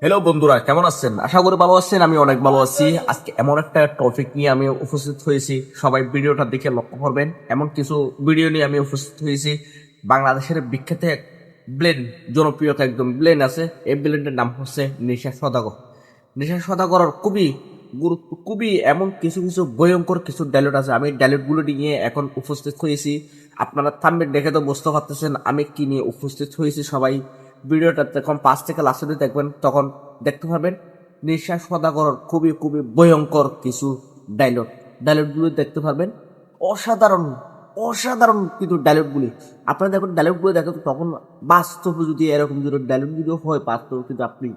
Hello বন্ধুরা, কেমন আছেন? আশা করি ভালো আছেন। আমি অনেক ভালো আছি। আজকে এমন একটা টপিক নিয়ে আমি উপস্থিত হয়েছি, সবাই ভিডিওটা দেখে লক্ষ্য করবেন। এমন কিছু ভিডিও নিয়ে আমি উপস্থিত হয়েছি। বাংলাদেশের বিখ্যাত এক ব্লেন্ড, জনপ্রিয়তা একদম ব্লেন্ড আছে। এই ব্লেন্ডের নাম হচ্ছে নেশা সওদাগর। নেশা সওদাগরের খুবই এমন কিছু কিছু ভয়ঙ্কর কিছু ডায়লগ আছে। আমি ডায়লগগুলো নিয়ে এখন উপস্থিত হয়েছি। আপনারা থাম্বনেল দেখে তো বুঝতে পারতেছেন আমি কি নিয়ে উপস্থিত হয়েছি। সবাই ভিডিওটা যখন 5 থেকে লাস্ট অবধি দেখবেন তখন দেখতে পাবেন নেশা সওদাগরের খুবই ভয়ঙ্কর কিছু ডায়লগগুলো দেখতে পারবেন। অসাধারণ অসাধারণ কিন্তু ডায়লগগুলি আপনারা দেখুন। ডায়লগগুলো দেখেন তখন বাস্তব যদি এরকম যদি ডায়লগ যদি হয় বাস্তব, কিন্তু আপনি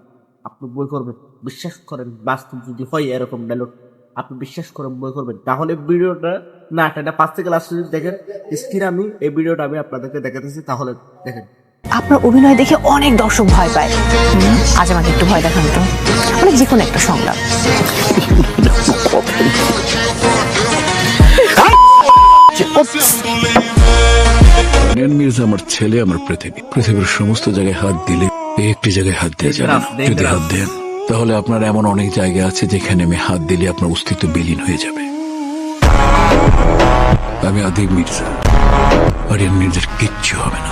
বই করবেন, বিশ্বাস করেন। বাস্তব যদি হয় এরকম ডায়লগ আপনি বিশ্বাস করেন, বই করবেন। তাহলে ভিডিওটা না এটা 5 থেকে লাস্ট যদি দেখেন স্ক্রিনে আমি এই ভিডিওটা আমি আপনাদেরকে দেখাতেছি, তাহলে দেখেন। আপনার অভিনয় দেখে অনেক দর্শক ভয় পায়। আজ আমাকে একটু ভয় দেখান তো, মানে যে কোনো একটা সংলাপ। মির্জা আমার ছেলে, আমার পৃথিবীর সমস্ত জায়গায় হাত দিলে একটি জায়গায় হাত দেওয়া যাবে না। যদি হাত দেন তাহলে আপনার এমন অনেক জায়গা আছে যেখানে আমি হাত দিলে আপনার অস্তিত্ব বিলীন হয়ে যাবে। আমি আদিব মির্জা, আরিয়ান মির্জার কিচ্ছু হবে না।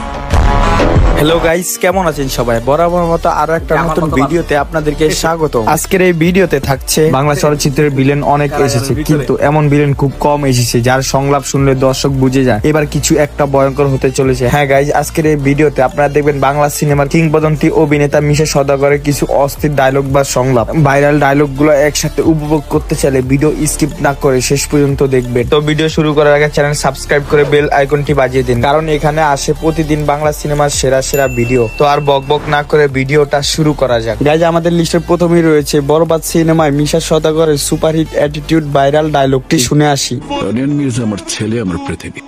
হ্যালো গাইস, কেমন আছেন সবাই? বরাবর মতো আরো একটা নতুন ভিডিওতে আপনাদেরকে স্বাগত। আজকের এই ভিডিওতে থাকছে বাংলা চলচ্চিত্রের ভিলেন অনেক এসেছে, কিন্তু এমন ভিলেন খুব কম এসেছে যার সংলাপ শুনলে দর্শক বুঝে যায় এবার কিছু একটা ভয়ঙ্কর হতে চলেছে। হ্যাঁ গাইস, আজকের এই ভিডিওতে আপনারা দেখবেন বাংলা সিনেমার কিংবদন্তি অভিনেতা মিশা সওদাগরের কিছু অস্থির ডায়লগ বা সংলাপ। ভাইরাল ডায়লগ গুলো একসাথে উপভোগ করতে চাইলে ভিডিও স্কিপ না করে শেষ পর্যন্ত দেখবেন। তো ভিডিও শুরু করার আগে চ্যানেল সাবস্ক্রাইব করে বেল আইকনটি বাজিয়ে দিন, কারণ এখানে আসে প্রতিদিন বাংলা সিনেমার সেরা ভিডিও। তো আর বকবক না করে ভিডিওটা শুরু করা যাক। গাইজ, আমাদের লিস্টের প্রথমেই রয়েছে বরবাদ সিনেমায় মিশা সওদাগরের সুপারহিট অ্যাটিটিউড ভাইরাল ডায়লগটি শুনে আসি। আরিয়ান মির্জা আমার ছেলে, আমার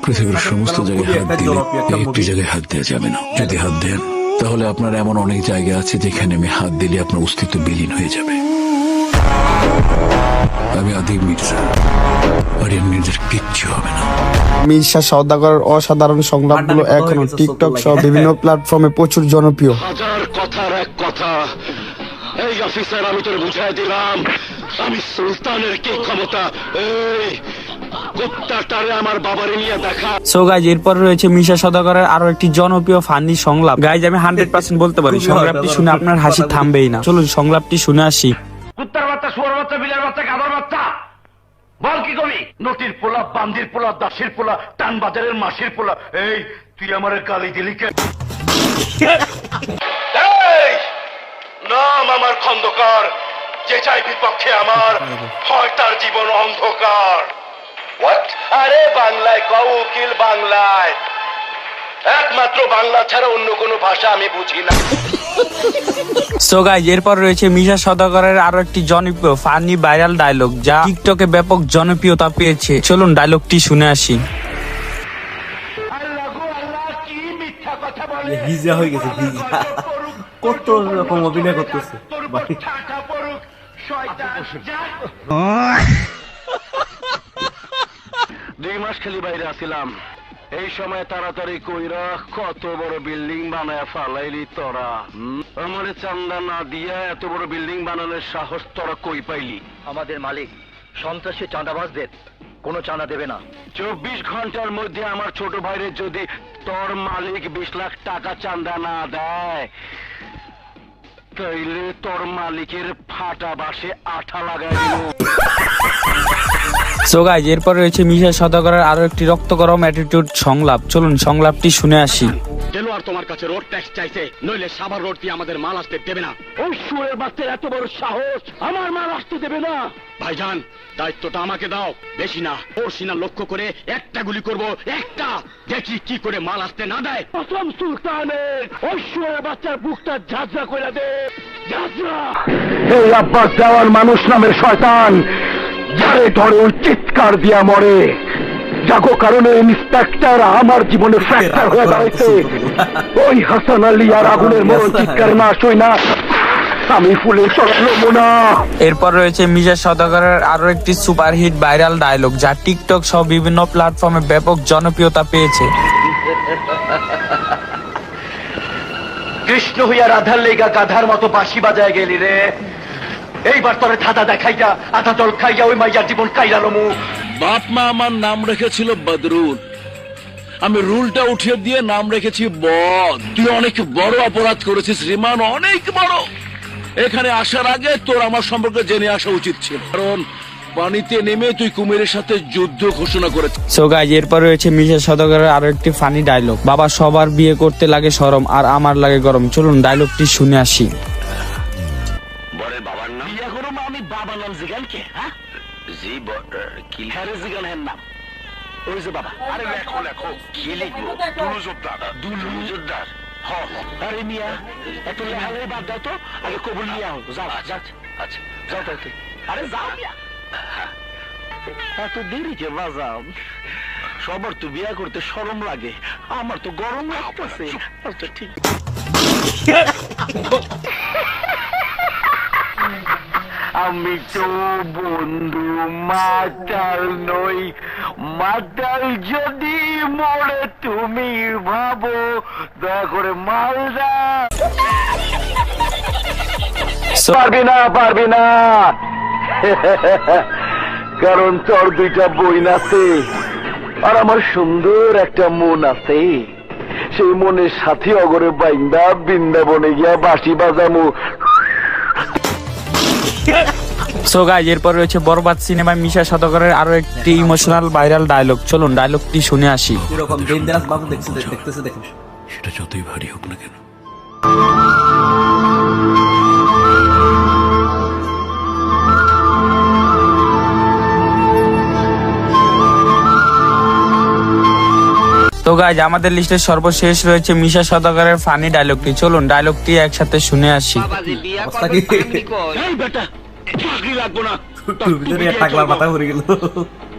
পৃথিবীর সমস্ত জায়গায় হাত দিলে একটি জায়গায় হাত দেওয়া যাবে না। যদি হাত দেন তাহলে আপনার এমন অনেক জায়গা আছে যেখানে আমি হাত দিলে আপনার অস্তিত্ব বিলীন হয়ে যাবে। আমি আদিব মির্জা, আরিয়ান মির্জার কিচ্ছু হবে না। মিশা সওদাগরের অসাধারণ সংলাপগুলো এখনো টিকটক সহ বিভিন্ন প্ল্যাটফর্মে প্রচুর জনপ্রিয়। হাজার কথার এক কথা, এই অফিসার আমি তোর বুঝাই দিলাম আমি সুলতানের কি ক্ষমতা। এই কুত্তাটারে আমার বাবারে নিয়ে দেখা। সো গাইজ, এরপর রয়েছে মিশা সওদাগরের আরো একটি জনপ্রিয় ফানি সংলাপ। গাইজ, আমি 100% বলতে পারি সংলাপটি শুনে আপনার হাসি থামবেই না। চলুন সংলাপটি শুনে আসি। কুত্তার বাচ্চা, শুয়োর বাচ্চা, বিলের বাচ্চা, গাধার বাচ্চা, বল কি করি? নটির পোলা, বান্দির পোলা, দাসির পোলা, টান বাজারের মাসির পোলা, এই তুই আমার গালি দিলি কে? এই নাম আমার খন্দকার, যে চাই বিপক্ষে আমার হয় তার জীবন অন্ধকার। হোয়াট? আরে বাংলায় কও উকিল, বাংলায়। একমাত্র বাংলা ছাড়া অন্য কোনো ভাষা আমি বুঝি না। সো গাইজ, এরপর রয়েছে মিশা সওদাগরের আরো একটি জনপ্রিয় ফানি ভাইরাল ডায়লগ যা টিকটকে ব্যাপক জনপ্রিয়তা পেয়েছে। চলুন ডায়লগটি শুনে আসি। আল্লাহ গো আল্লাহ, কি মিথ্যা কথা বলে। ভিজা হয়ে গেছে, ভিজা। কত রকম অভিনয় করতেছে তোর উপর ঠাটা পড়ুক, শয়তান যা। 2 মাস খালি বাইরে আছিলাম, এই সময় তাড়াতাড়ি কইরা কত বড় বিল্ডিং বানায় ফালাইলি তোরা। আমারে চান্দা না দিয়া এত বড় বিল্ডিং বানানোর সাহস তোরা কই পাইলি? আমাদের মালিক সন্ত্রাসী চাঁদাবাজদের কোনো চাঁদা দেবে না। 24 ঘন্টার মধ্যে আমার ছোট ভাইরে যদি তোর মালিক 20 লাখ টাকা চাঁদা না দেয় তাইলে তোর মালিকের ফাটা বাসে আঠা লাগাই দিব। সো গাইজ, এরপর রয়েছে মিশা সওদাগরের আরো একটি রক্ত গরম অ্যাটিটিউড সংলাপ। চলুন সংলাপটি শুনে আসি। দেলোয়ার তোমার কাছে রোড ট্যাক্স চাইছে, নইলে সাভার রোড দিয়ে আমাদের মাল আসতে দেবে না। ওই শুয়ের বাচ্চার এত বড় সাহস, আমার মাল আসতে দেবে না। ভাইজান, দায়িত্বটা আমাকে দাও, বেশি না। ওর সিনা লক্ষ্য করে একটা গুলি করব, একটা, দেখি কি করে মাল আসতে না দেয়। কসম সুলতানের, ওই শুয়ের বাচ্চার বুকটা ঝাঁঝরা করে দে, ঝাঁঝরা। এই আব্বাস দেওয়ার মানুষ নামের শয়তান যারে ধরে ওই চিৎকার দিয়া মরে, যাগো কারণে ইন্সপেক্টর আমার জীবনে ফ্র্যাকচার হয়ে দাঁড়াইছে। ওই হাসান আলী আর আগুনের মরণ চিৎকার না শুই না আমি ফুলের নমুনা। এরপর রয়েছে মিশা সওদাগরের আরো একটি সুপারহিট ভাইরাল ডায়লগ যা টিকটক সহ বিভিন্ন প্ল্যাটফর্মে ব্যাপক জনপ্রিয়তা পেয়েছে। কৃষ্ণ হইয়া রাধার লেগা গাধার মতো বাঁশি বাজায় গেলি রে। এইবার তোরে ধাঁধা দেখাইয়া আধা জল খাইয়া ওই মাইয়ার জীবন কাইরা লমু। বাপ মা আমার নাম রেখেছিল বদরুল, আমি রুলটা উঠিয়ে দিয়ে নাম রেখেছি বদ। তুই অনেক বড় অপরাধ করেছিস রিমান, অনেক বড়। এখানে আসার আগে তোর আমার সম্পর্কে জেনে আসা উচিত ছিল, কারণ পানিতে নেমে তুই কুমিরের সাথে যুদ্ধ ঘোষণা করেছিস। সো গাইজ, এরপর রয়েছে মিশা সওদাগরের আরো একটি ফানি ডায়লগ। বাবা, সবার বিয়ে করতে লাগে শরম, আর আমার লাগে গরম। চলুন ডায়লগটি শুনে আসি। বরের বাবার নাম বিয়া করো আমি বাবা নাম জিগান কে? হ্যাঁ জি কি হ্যারে জিগান হ্যাঁ নাম ওই যে বাবা। আরে লেখো লেখো কি লিখবো? দুলুজোদ্দার। দুলুজোদ্দার। আরে মিয়া এত লেহালে বাদ দাও তো, আগে কবুল নিয়ে আও। যাও আচ্ছা যাও আচ্ছা যাও তাইতে। আরে যাও মিয়া, এত দেরি কে বাজাও? সবার তো বিয়া করতে শরম লাগে, আমার তো গরম লাগতেছে। আচ্ছা ঠিক। আমি তো বন্ধু মাতাল নই, মাতাল যদি মরে তুমি ভাবো, দয়া করে মালদা। পারবি না পারবি না, কারণ তোর দুইটা বইন আছে আর আমার সুন্দর একটা মন আছে। সেই মনের সাথে অগরে বাইন্দা বৃন্দাবনে গিয়া বাঁশি বাজামু। সো গাইজ, এরপর রয়েছে বরবাদ সিনেমায় মিশা সওদাগরের আরো একটি ইমোশনাল ভাইরাল ডায়লগ। চলুন ডায়লগটি শুনে আসি। এরকম ডেঞ্জারাস বাবু দেখতেছে দেখুন। সেটা যতই ভারী হোক না কেন। তো গাইজ, আমাদের লিস্টের সর্বশেষ রয়েছে মিশা সওদাগরের ফানি ডায়লগটি। চলুন ডায়লগটি একসাথে শুনে আসি। অবস্থা কি? এই বেটা চাকরি লাগবো না, ভিতরে টাকলার মাথা ঘুরে গেল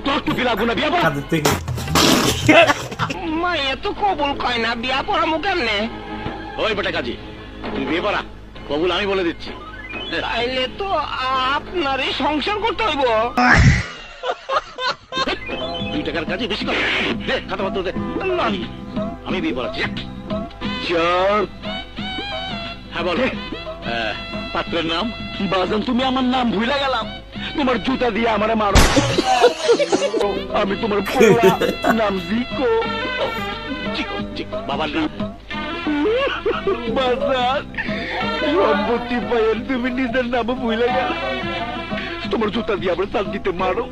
তোর টুপি লাগবো না, বিয়া কর। কাজের থেকে। মাইয়া তো কবুল কয় না, বিয়া পড়ামু কেমনে? ওই বেটা কাজী, তুই বিয়ে করা কবুল আমি বলে দিচ্ছি। তাইলে তো আপনারই সংসার করতে হইব। 2 টাকার কাজে বেশি কথা দে, খাতাপত্র দে। আমি বিয়ে করাচ্ছি। চল। হ্যাঁ বল। পাত্রের নাম? বাজান তুমি আমার নাম ভুলে গেলাম, তোমার জুতা দিয়ে আমারে মারো। আমি তোমার পোলা, নাম জিকো। জিকো জিকো। বাবার নাম? বাজান সম্পত্তি পাইয়ের তুমি নিজের নাম ভুলে গেল, তোমার জুতা দিয়ে আমার চাল দিতে মারো।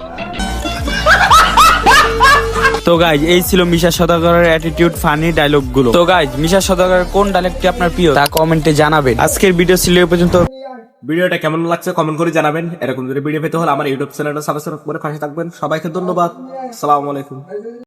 তো গাইজ, এই ছিল মিশা সওদাগরের অ্যাটিটিউড ফানি ডায়লগ গুলো। তো গাইজ, মিশা সওদাগরের কোন ডায়লগটি আপনার প্রিয় তা কমেন্টে জানাবেন। আজকের ভিডিও ছিল এই পর্যন্ত। ভিডিওটা কেমন লাগছে কমেন্ট করে জানাবেন। এরকম যদি ভিডিও পেতে হলে আমার ইউটিউব চ্যানেলটা সাবস্ক্রাইব করে পাশে থাকবেন। সবাইকে ধন্যবাদ। আসসালামু আলাইকুম।